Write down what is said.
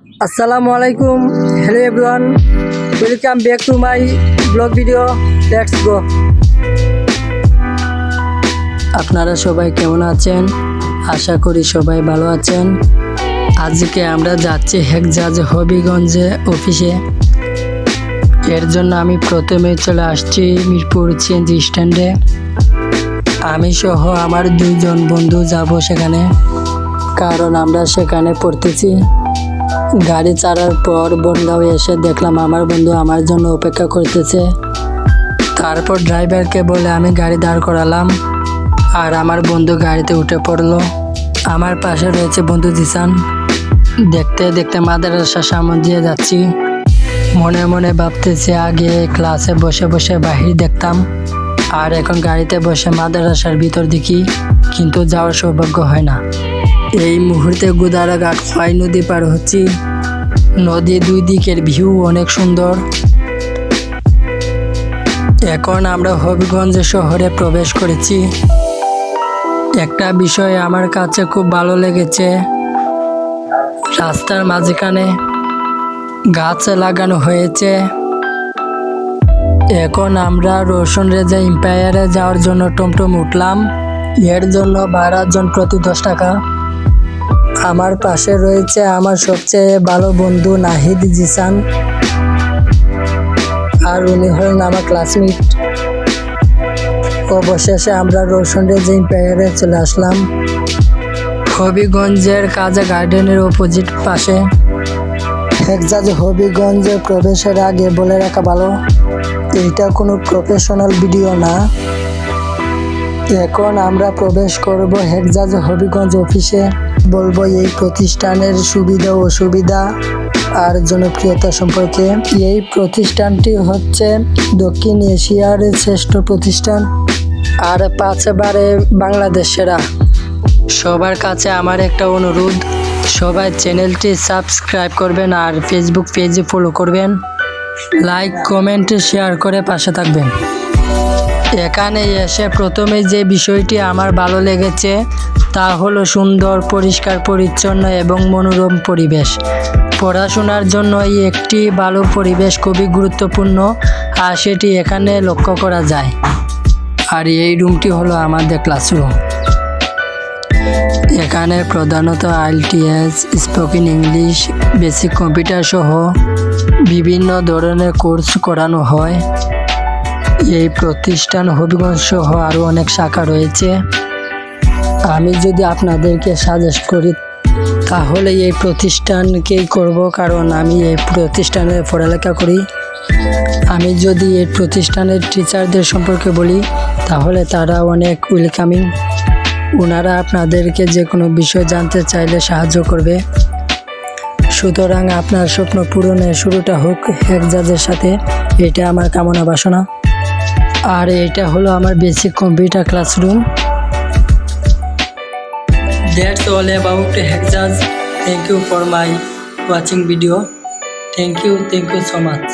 আসসালামু আলাইকুম, hello everyone, welcome back to my blog video. Let's go. আপনারা সবাই কেমন আছেন? আশা করি সবাই ভালো আছেন। আজকে আমরা যাচ্ছি হেক্সাজ হবিগঞ্জে অফিসে। এর জন্য আমি প্রথমে চলে আসছি মিরপুর সিএনজি স্ট্যান্ডে। আমি সহ আমার 2জন বন্ধু যাব সেখানে, কারণ আমরা সেখানে পড়তেছি। গাড়ি ছাড়ার পর বনগাঁও এসে দেখলাম আমার বন্ধু আমার জন্য অপেক্ষা করতেছে। তারপর ড্রাইভারকে বলে আমি গাড়ি দাঁড় করালাম, আর আমার বন্ধু গাড়িতে উঠে পড়লো। আমার পাশে রয়েছে বন্ধু জিসান। দেখতে দেখতে মাদ্রাসার সামনে দিয়ে যাচ্ছি। মনে মনে ভাবতেছি আগে ক্লাসে বসে বসে বাহির দেখতাম, আর এখন গাড়িতে বসে মাদ্রাসার ভিতর দেখি, কিন্তু যাওয়ার সৌভাগ্য হয় না। এই মুহূর্তে গুদারাঘাট খোয়াই নদী পার হচ্ছি। নদী দুই দিকের ভিউ অনেক সুন্দর। এখন আমরা হবিগঞ্জ শহরে প্রবেশ করেছি। একটা বিষয় আমার কাছে খুব ভালো লেগেছে, রাস্তার মাঝখানে গাছ লাগানো হয়েছে। এখন আমরা রোশন রেজা এম্পায়ারে যাওয়ার জন্য টমটম উঠলাম। এর জন্য ভাড়া জন প্রতি 10 টাকা। আমার পাশে রয়েছে আমার সবচেয়ে ভালো বন্ধু নাহিদ জিসান, আর উনি হলেন আমার ক্লাসমেট। অবশেষে আমরা রোশন রেজা এম্পায়ারে চলে আসলাম। হবিগঞ্জের কাজা গার্ডেনের অপোজিট পাশে। হেক্সাজ হবিগঞ্জে প্রবেশের আগে বলে রাখা ভালো, এইটা কোনো প্রফেশনাল ভিডিও না। এখন আমরা প্রবেশ করব হেক্সাজ হবিগঞ্জ অফিসে। বলবো এই প্রতিষ্ঠানের সুবিধা ও অসুবিধা আর জনপ্রিয়তা সম্পর্কে। এই প্রতিষ্ঠানটি হচ্ছে দক্ষিণ এশিয়ার শ্রেষ্ঠ প্রতিষ্ঠান, আর 5বারে বাংলাদেশ সেরা। সবার কাছে আমার একটা অনুরোধ, সবাই চ্যানেলটি সাবস্ক্রাইব করবেন আর ফেসবুক পেজে ফলো করবেন। লাইক কমেন্ট শেয়ার করে পাশে থাকবেন। এখানে এসে প্রথমে যে বিষয়টি আমার ভালো লেগেছে তা হলো সুন্দর, পরিষ্কার পরিচ্ছন্ন এবং মনোরম পরিবেশ। পড়াশোনার জন্য একটি ভালো পরিবেশ খুবই গুরুত্বপূর্ণ, আর সেটি এখানে লক্ষ্য করা যায়। আর এই রুমটি হলো আমাদের ক্লাসরুম। এখানে প্রধানত IELTS, spoken English, basic computer সহ বিভিন্ন ধরনের কোর্স করানো হয়। এই প্রতিষ্ঠান হবিগঞ্জ সহ আরও অনেক শাখা রয়েছে। আমি যদি আপনাদেরকে সাজেস্ট করি তাহলে এই প্রতিষ্ঠানকেই করব, কারণ আমি এই প্রতিষ্ঠানে পড়ালেখা করি। আমি যদি এই প্রতিষ্ঠানের টিচারদের সম্পর্কে বলি তাহলে তারা অনেক ওয়েলকামিং। ওনারা আপনাদেরকে যে কোনো বিষয় জানতে চাইলে সাহায্য করবে। সুতরাং আপনার স্বপ্ন পূরণের শুরুটা হোক হেক্সাজের সাথে, এটা আমার কামনা বাসনা। আর এটা হলো আমার basic computer classroom. That's all about Hexas. Thank you for my watching video. Thank you so much.